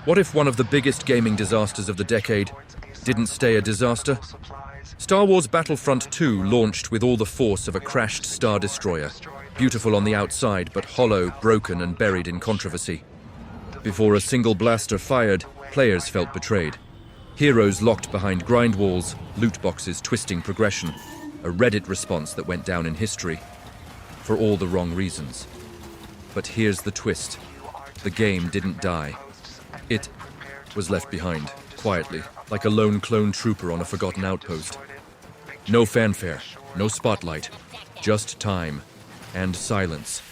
What if one of the biggest gaming disasters of the decade didn't stay a disaster? Star Wars Battlefront II launched with all the force of a crashed Star Destroyer, beautiful on the outside but hollow, broken and buried in controversy. Before a single blaster fired, players felt betrayed. Heroes locked behind grind walls, loot boxes twisting progression, a Reddit response that went down in history. For all the wrong reasons. But here's the twist. The game didn't die. It was left behind, quietly, like a lone clone trooper on a forgotten outpost. No fanfare, no spotlight, just time and silence.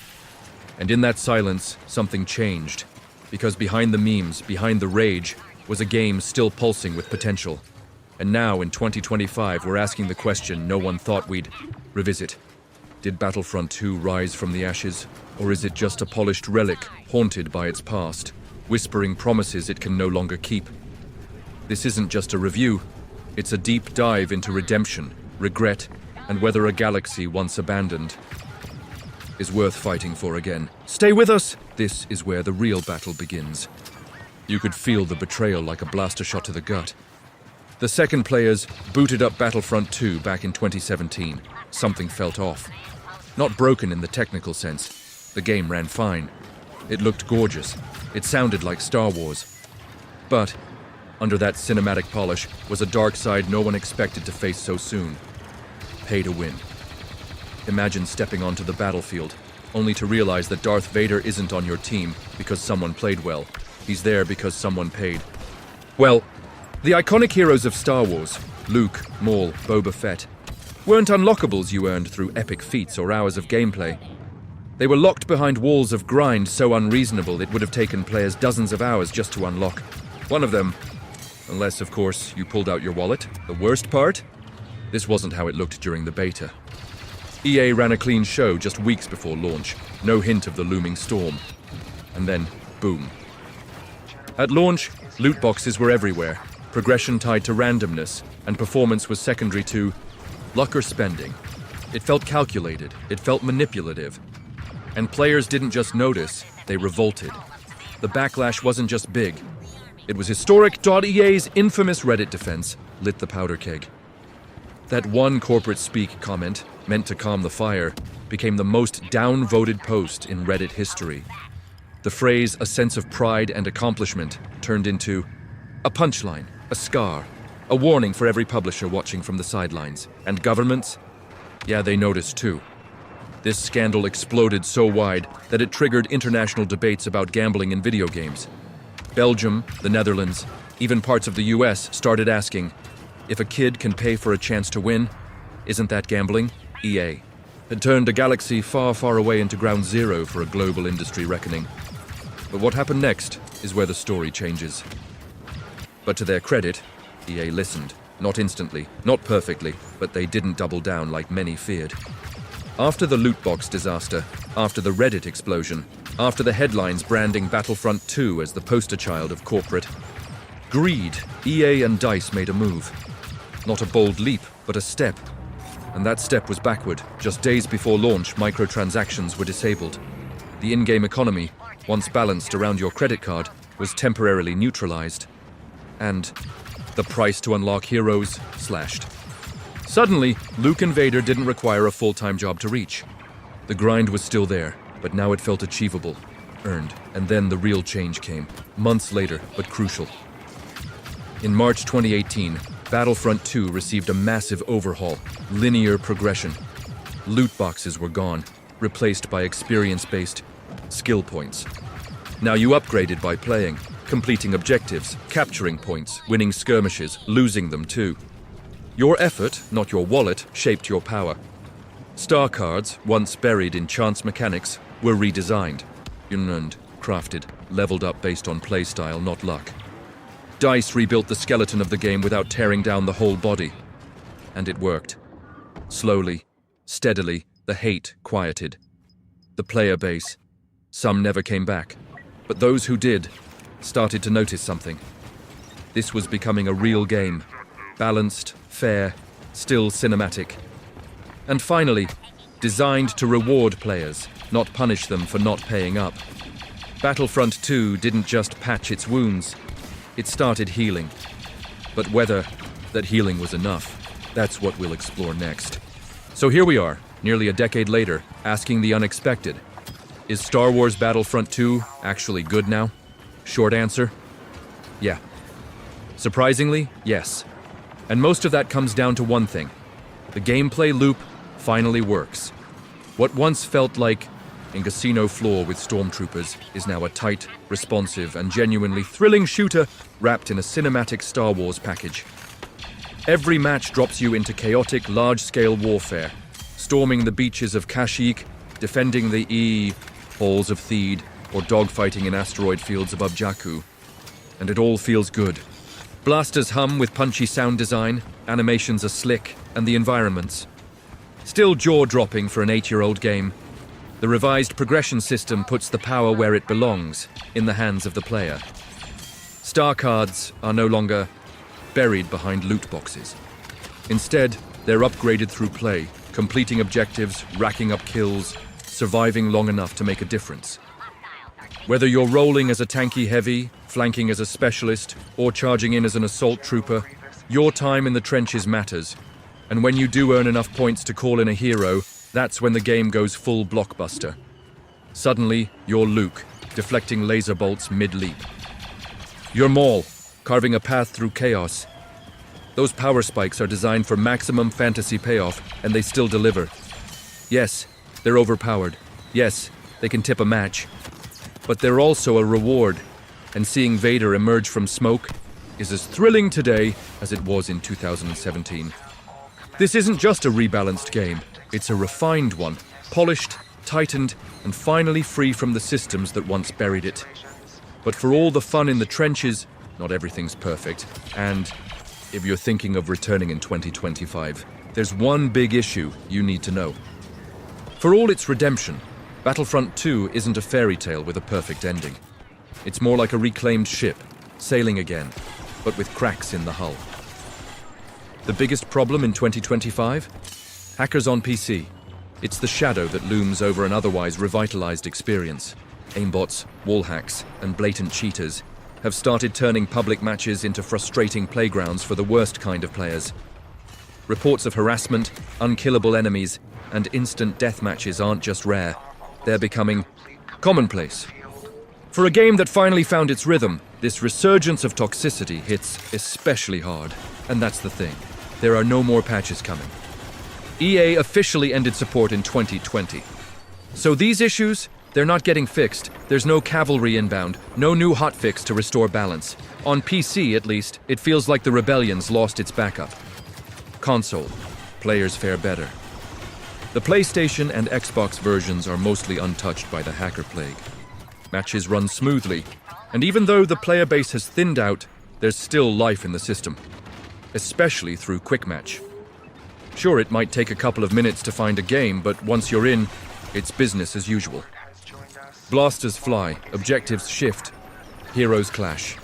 And in that silence, something changed. Because behind the memes, behind the rage, was a game still pulsing with potential. And now, in 2025, we're asking the question no one thought we'd revisit. Did Battlefront II rise from the ashes? Or is it just a polished relic, haunted by its past, whispering promises it can no longer keep? This isn't just a review. It's a deep dive into redemption, regret, and whether a galaxy once abandoned is worth fighting for again. Stay with us! This is where the real battle begins. You could feel the betrayal like a blaster shot to the gut. The second players booted up Battlefront II back in 2017. Something felt off. Not broken in the technical sense. The game ran fine. It looked gorgeous. It sounded like Star Wars. But under that cinematic polish was a dark side no one expected to face so soon. Pay to win. Imagine stepping onto the battlefield, only to realize that Darth Vader isn't on your team because someone played well. He's there because someone paid. Well, the iconic heroes of Star Wars, Luke, Maul, Boba Fett, weren't unlockables you earned through epic feats or hours of gameplay. They were locked behind walls of grind so unreasonable it would have taken players dozens of hours just to unlock. One of them, unless, of course, you pulled out your wallet. The worst part? This wasn't how it looked during the beta. EA ran a clean show just weeks before launch, no hint of the looming storm. And then, boom. At launch, loot boxes were everywhere, progression tied to randomness, and performance was secondary to luck or spending. It felt calculated, it felt manipulative. And players didn't just notice, they revolted. The backlash wasn't just big. It was historic. EA's infamous Reddit defense lit the powder keg. That one corporate speak comment, meant to calm the fire, became the most downvoted post in Reddit history. The phrase, a sense of pride and accomplishment, turned into a punchline, a scar, a warning for every publisher watching from the sidelines. And governments? Yeah, they noticed too. This scandal exploded so wide that it triggered international debates about gambling in video games. Belgium, the Netherlands, even parts of the US started asking, if a kid can pay for a chance to win, isn't that gambling? EA had turned a galaxy far, far away into ground zero for a global industry reckoning. But what happened next is where the story changes. But to their credit, EA listened. Not instantly, not perfectly, but they didn't double down like many feared. After the loot box disaster, after the Reddit explosion, after the headlines branding Battlefront II as the poster child of corporate greed, EA and DICE made a move. Not a bold leap, but a step. And that step was backward. Just days before launch, microtransactions were disabled. The in-game economy, once balanced around your credit card, was temporarily neutralized. And the price to unlock heroes slashed. Suddenly, Luke and Vader didn't require a full-time job to reach. The grind was still there, but now it felt achievable, earned. And then the real change came, months later, but crucial. In March 2018, Battlefront II received a massive overhaul, linear progression. Loot boxes were gone, replaced by experience-based skill points. Now you upgraded by playing, completing objectives, capturing points, winning skirmishes, losing them too. Your effort, not your wallet, shaped your power. Star cards, once buried in chance mechanics, were redesigned, earned, crafted, leveled up based on playstyle, not luck. DICE rebuilt the skeleton of the game without tearing down the whole body. And it worked. Slowly, steadily, the hate quieted. The player base, some never came back, but those who did started to notice something. This was becoming a real game. Balanced, fair, still cinematic. And finally, designed to reward players, not punish them for not paying up. Battlefront II didn't just patch its wounds, it started healing. But whether that healing was enough, that's what we'll explore next. So here we are, nearly a decade later, asking the unexpected. Is Star Wars Battlefront II actually good now? Short answer, yeah. Surprisingly, yes. And most of that comes down to one thing. The gameplay loop finally works. What once felt like a casino floor with stormtroopers is now a tight, responsive, and genuinely thrilling shooter wrapped in a cinematic Star Wars package. Every match drops you into chaotic, large-scale warfare, storming the beaches of Kashyyyk, defending the halls of Theed, or dogfighting in asteroid fields above Jakku. And it all feels good. Blasters hum with punchy sound design, animations are slick, and the environments. Still jaw-dropping for an 8-year-old game. The revised progression system puts the power where it belongs, in the hands of the player. Star cards are no longer buried behind loot boxes. Instead, they're upgraded through play, completing objectives, racking up kills, surviving long enough to make a difference. Whether you're rolling as a tanky heavy, flanking as a specialist, or charging in as an assault trooper, your time in the trenches matters. And when you do earn enough points to call in a hero, that's when the game goes full blockbuster. Suddenly, you're Luke, deflecting laser bolts mid-leap. You're Maul, carving a path through chaos. Those power spikes are designed for maximum fantasy payoff, and they still deliver. Yes, they're overpowered. Yes, they can tip a match. But they're also a reward, and seeing Vader emerge from smoke is as thrilling today as it was in 2017. This isn't just a rebalanced game, it's a refined one, polished, tightened, and finally free from the systems that once buried it. But for all the fun in the trenches, not everything's perfect, and if you're thinking of returning in 2025, there's one big issue you need to know. For all its redemption, Battlefront 2 isn't a fairy tale with a perfect ending. It's more like a reclaimed ship, sailing again, but with cracks in the hull. The biggest problem in 2025? Hackers on PC. It's the shadow that looms over an otherwise revitalized experience. Aimbots, wall hacks, and blatant cheaters have started turning public matches into frustrating playgrounds for the worst kind of players. Reports of harassment, unkillable enemies, and instant death matches aren't just rare. They're becoming commonplace. For a game that finally found its rhythm, this resurgence of toxicity hits especially hard. And that's the thing. There are no more patches coming. EA officially ended support in 2020. So these issues, they're not getting fixed. There's no cavalry inbound, no new hotfix to restore balance. On PC, at least, it feels like the Rebellion's lost its backup. Console, players fare better. The PlayStation and Xbox versions are mostly untouched by the hacker plague. Matches run smoothly, and even though the player base has thinned out, there's still life in the system, especially through Quick Match. Sure, it might take a couple of minutes to find a game, but once you're in, it's business as usual. Blasters fly, objectives shift, heroes clash.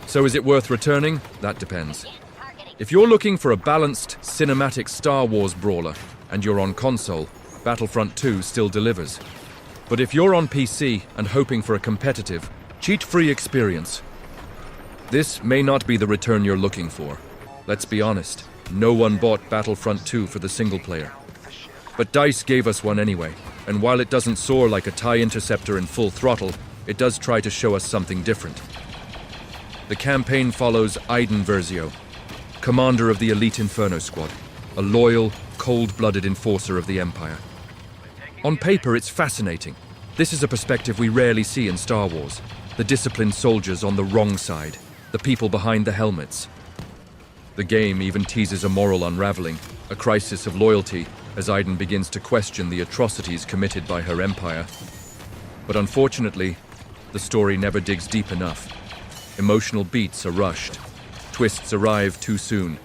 So is it worth returning? That depends. If you're looking for a balanced, cinematic Star Wars brawler, and you're on console, Battlefront 2 still delivers. But if you're on PC and hoping for a competitive, cheat-free experience, this may not be the return you're looking for. Let's be honest, no one bought Battlefront 2 for the single player. But DICE gave us one anyway, and while it doesn't soar like a TIE Interceptor in full throttle, it does try to show us something different. The campaign follows Iden Versio, commander of the elite Inferno Squad, a loyal, cold-blooded enforcer of the Empire. On paper, it's fascinating. This is a perspective we rarely see in Star Wars. The disciplined soldiers on the wrong side, the people behind the helmets. The game even teases a moral unraveling, a crisis of loyalty, as Iden begins to question the atrocities committed by her empire. But unfortunately, the story never digs deep enough. Emotional beats are rushed. Twists arrive too soon.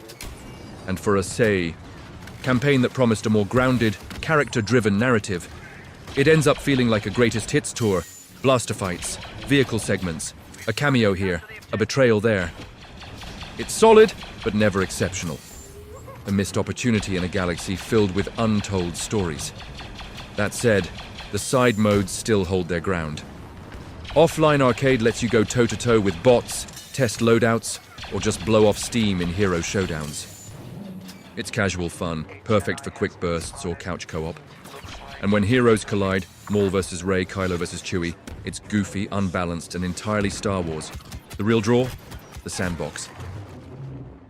And for a campaign that promised a more grounded, character-driven narrative, it ends up feeling like a greatest hits tour, blaster fights, vehicle segments, a cameo here, a betrayal there. It's solid, but never exceptional. A missed opportunity in a galaxy filled with untold stories. That said, the side modes still hold their ground. Offline arcade lets you go toe-to-toe with bots, test loadouts, or just blow off steam in hero showdowns. It's casual fun, perfect for quick bursts or couch co-op. And when heroes collide, Maul versus Rey, Kylo versus Chewie, it's goofy, unbalanced, and entirely Star Wars. The real draw? The sandbox.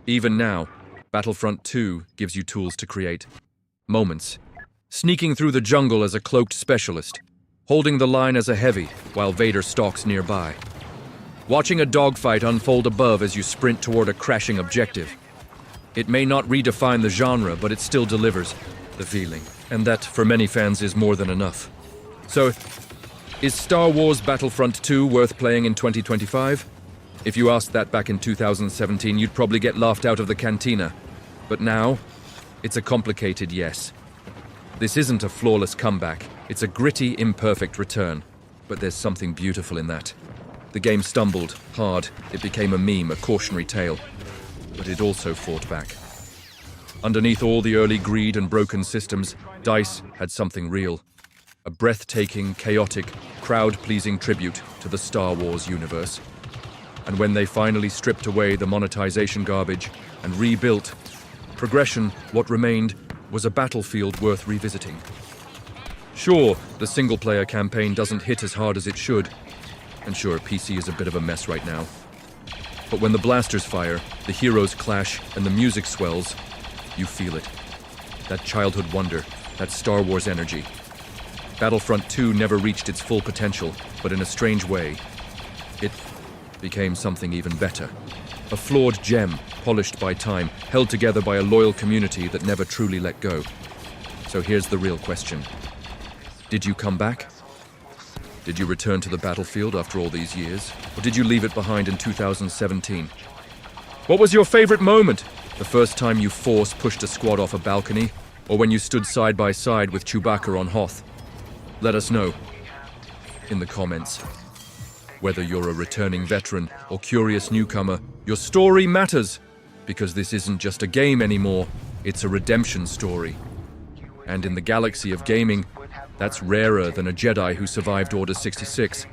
Even now, Battlefront II gives you tools to create moments. Sneaking through the jungle as a cloaked specialist, holding the line as a heavy while Vader stalks nearby. Watching a dogfight unfold above as you sprint toward a crashing objective. It may not redefine the genre, but it still delivers the feeling. And that, for many fans, is more than enough. So, is Star Wars Battlefront II worth playing in 2025? If you asked that back in 2017, you'd probably get laughed out of the cantina. But now, it's a complicated yes. This isn't a flawless comeback. It's a gritty, imperfect return. But there's something beautiful in that. The game stumbled hard. It became a meme, a cautionary tale. But it also fought back. Underneath all the early greed and broken systems, DICE had something real. A breathtaking, chaotic, crowd-pleasing tribute to the Star Wars universe. And when they finally stripped away the monetization garbage and rebuilt progression, what remained was a battlefield worth revisiting. Sure, the single-player campaign doesn't hit as hard as it should. And sure, PC is a bit of a mess right now. But when the blasters fire, the heroes clash, and the music swells, you feel it. That childhood wonder, that Star Wars energy. Battlefront II never reached its full potential, but in a strange way, it became something even better. A flawed gem, polished by time, held together by a loyal community that never truly let go. So here's the real question. Did you come back? Did you return to the battlefield after all these years? Or did you leave it behind in 2017? What was your favorite moment? The first time you force pushed a squad off a balcony? Or when you stood side by side with Chewbacca on Hoth? Let us know in the comments. Whether you're a returning veteran or curious newcomer, your story matters, because this isn't just a game anymore, it's a redemption story. And in the galaxy of gaming, that's rarer than a Jedi who survived Order 66.